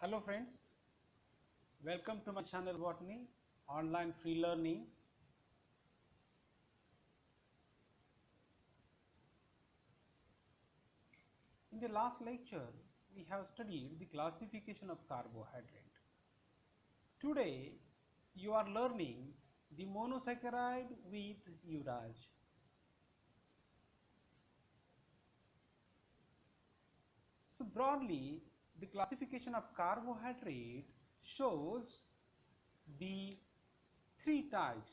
Hello friends, welcome to my channel Botany, online free learning. In the last lecture, we have studied the classification of carbohydrate. Today, you are learning the monosaccharide with urage. So broadly, the classification of carbohydrate shows the three types: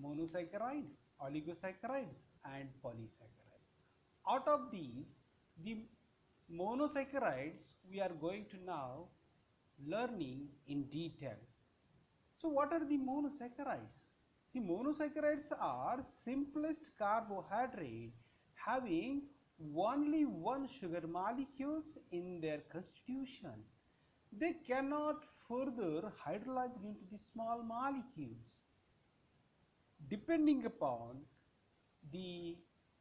monosaccharide, oligosaccharides and polysaccharides. Out of these, the monosaccharides we are going to now learning in detail. So what are the monosaccharides? The monosaccharides are simplest carbohydrate having only one sugar molecules in their constitutions. They cannot further hydrolyze into the small molecules. Depending upon the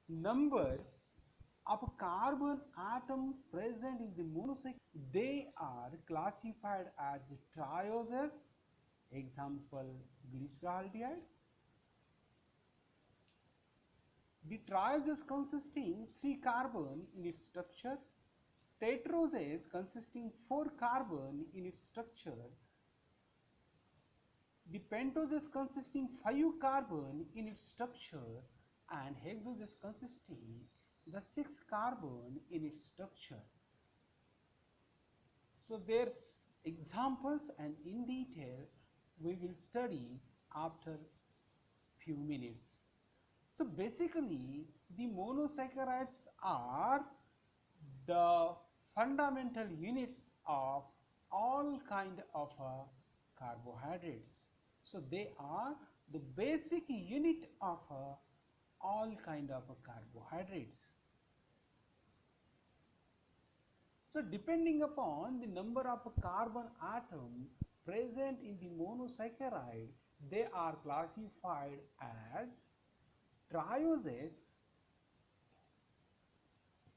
numbers of carbon atom present in the monosaccharide, they are classified as trioses, example glyceraldehyde. The trioses consisting 3 carbon in its structure, tetroses consisting 4 carbon in its structure, the pentoses consisting 5 carbon in its structure, and hexoses consisting the 6 carbon in its structure. So there's examples and in detail we will study after few minutes. So basically the monosaccharides are the fundamental units of all kind of carbohydrates. So they are the basic unit of all kind of carbohydrates. So depending upon the number of carbon atom present in the monosaccharide, they are classified as trioses,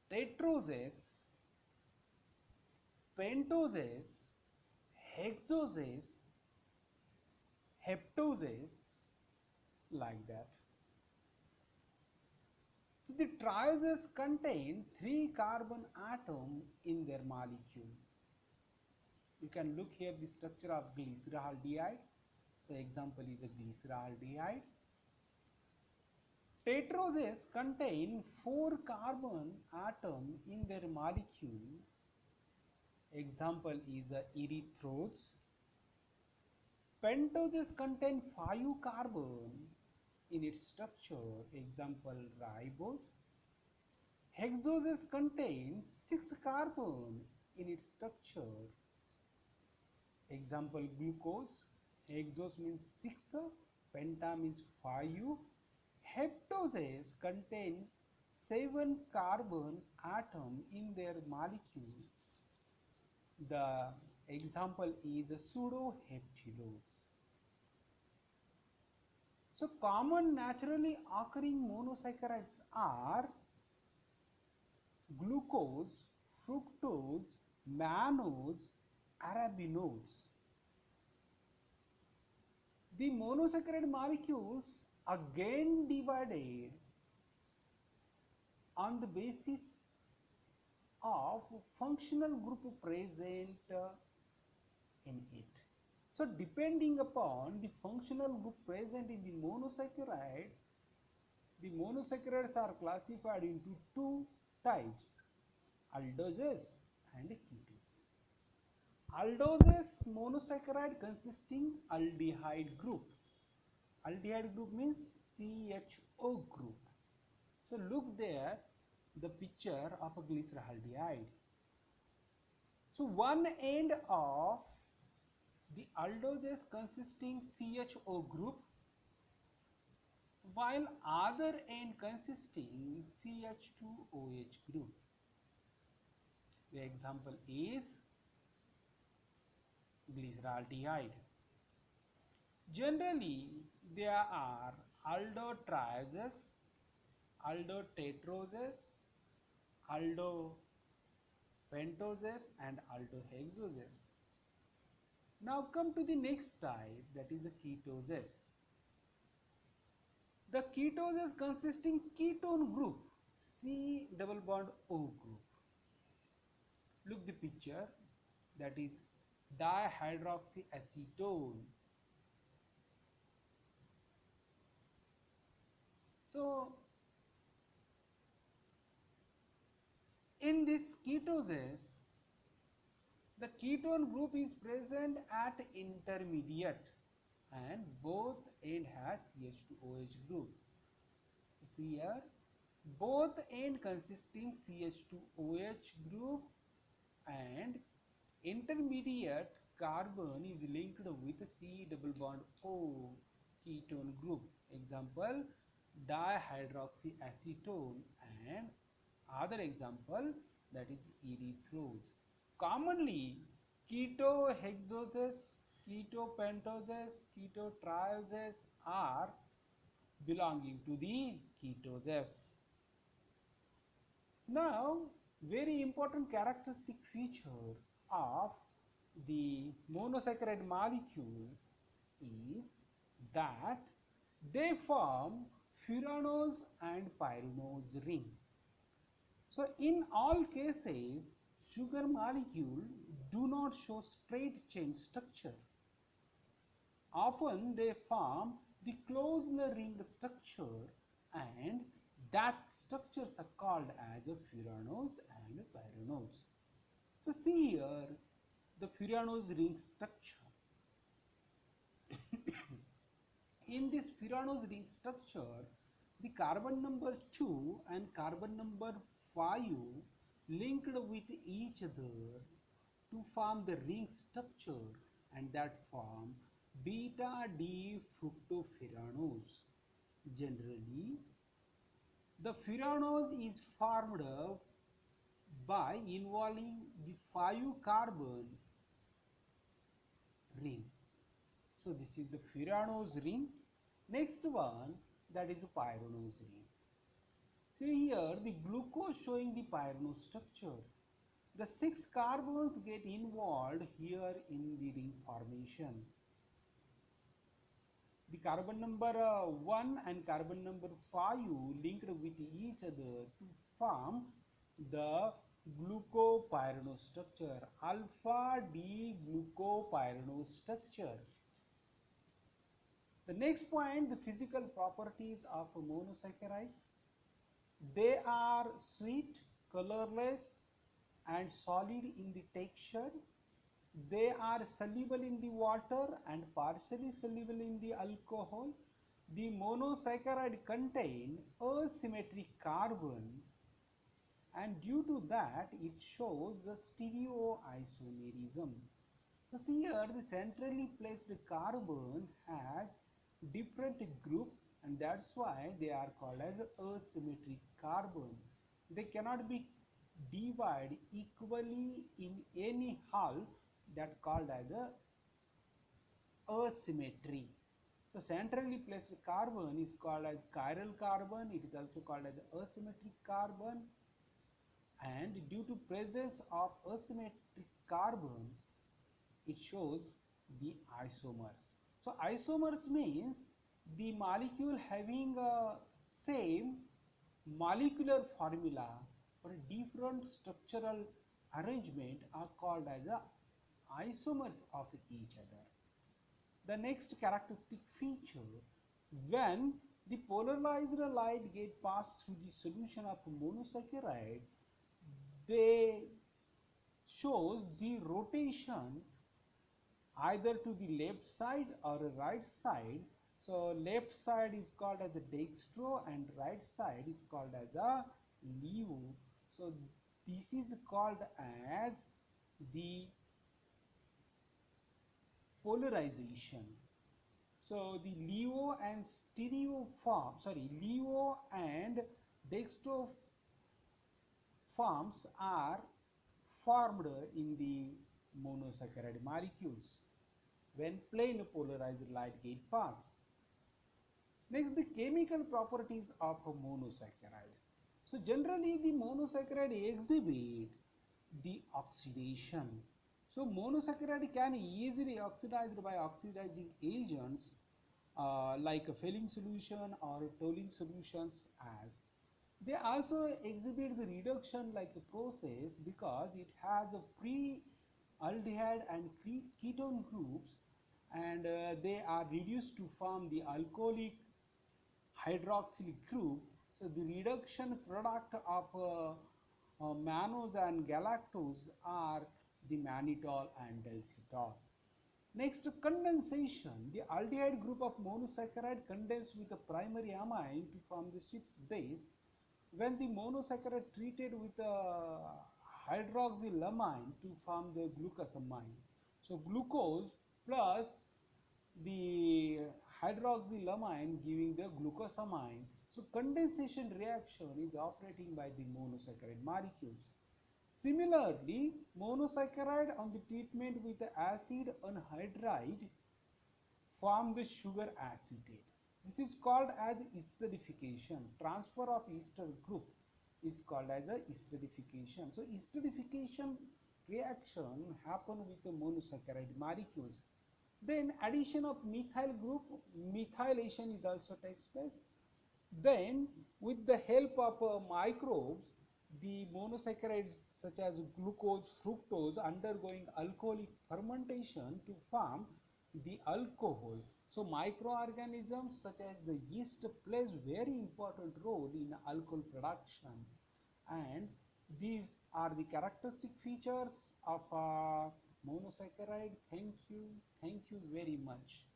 tetroses, pentoses, hexoses, heptoses, like that. So the trioses contain 3 carbon atom in their molecule. You can look here the structure of glyceraldehyde. So example is a glyceraldehyde. Tetroses contain 4 carbon atom in their molecule. Example is a erythrose. Pentoses contain 5 carbon in its structure. Example ribose. Hexoses contains 6 carbon in its structure. Example glucose. Hexose means 6, penta means 5. Heptoses contain 7 carbon atom in their molecule. The example is a pseudoheptulose. So common naturally occurring monosaccharides are glucose, fructose, mannose, arabinose. The monosaccharide molecules again divided on the basis of functional group present in it. So depending upon the functional group present in the monosaccharides are classified into two types: aldoses and ketones. Aldoses monosaccharide consisting aldehyde group. Aldehyde group means CHO group. So look there the picture of a glyceraldehyde. So one end of the aldoses consisting CHO group, while other end consisting CH2OH group. The example is glyceraldehyde. Generally, there are aldotrioses, aldotetroses, aldopentoses and aldohexoses. Now come to the next type, that is the ketosis. The ketosis consisting ketone group, C double bond O group. Look the picture, that is dihydroxyacetone. So in this ketosis, the ketone group is present at intermediate and both end has CH2OH group. See here, both end consisting CH2OH group and intermediate carbon is linked with C double bond O ketone group. Example, dihydroxyacetone, and other example, that is erythrose. Commonly, ketohexoses, ketopentoses, ketotrioses are belonging to the ketosis. Now, very important characteristic feature of the monosaccharide molecule is that they form furanose and pyranose ring. So in all cases, sugar molecule do not show straight chain structure. Often they form the closed ring structure, and that structures are called as a furanose and pyranose. So see here the furanose ring structure. In this furanose ring structure, the carbon number 2 and carbon number 5 linked with each other to form the ring structure, and that form beta D fructofuranose. Generally, the furanose is formed by involving the 5 carbon ring. So this is the furanose ring. Next one, that is the pyranose ring. See here the glucose showing the pyranose structure. The 6 carbons get involved here in the ring formation. The carbon number 1 and carbon number 5 linked with each other to form the glucopyranose structure, alpha D glucopyranose structure. The next point, the physical properties of monosaccharides. They are sweet, colorless and solid in the texture. They are soluble in the water and partially soluble in the alcohol. The monosaccharide contain asymmetric carbon, and due to that it shows the stereoisomerism. So see here the centrally placed carbon has different group, and that's why they are called as asymmetric carbon. They cannot be divided equally in any half, that called as a asymmetry. So centrally placed carbon is called as chiral carbon. It is also called as asymmetric carbon, and due to presence of asymmetric carbon it shows the isomers. So isomers means the molecule having a same molecular formula but different structural arrangement are called as a isomers of each other. The next characteristic feature, when the polarized light get passed through the solution of monosaccharide, they shows the rotation either to the left side or right side. So left side is called as a dextro and right side is called as a levo. So this is called as the polarization. So the levo and levo and dextro forms are formed in the monosaccharide molecules when plain polarized light get pass. Next, the chemical properties of monosaccharides. So generally the monosaccharide exhibit the oxidation. So monosaccharide can easily oxidized by oxidizing agents like a filling solution or tolling solutions as. They also exhibit the reduction like a process because it has a pre-aldehyde and ketone groups, and they are reduced to form the alcoholic hydroxyl group. So the reduction product of mannose and galactose are the mannitol and delcitol. Next, condensation. The aldehyde group of monosaccharide condenses with a primary amine to form the ship's base. When the monosaccharide treated with a hydroxylamine to form the glucosamine. So glucose plus the hydroxylamine giving the glucosamine. So condensation reaction is operating by the monosaccharide molecules. Similarly, monosaccharide on the treatment with the acid anhydride form the sugar acetate. This is called as esterification. Transfer of ester group is called as a esterification. So esterification reaction happen with the monosaccharide molecules. Then addition of methyl group, methylation is also takes place. Then with the help of microbes, the monosaccharides such as glucose, fructose undergoing alcoholic fermentation to form the alcohol. So microorganisms such as the yeast plays very important role in alcohol production, and these are the characteristic features of monosaccharide. Thank you very much.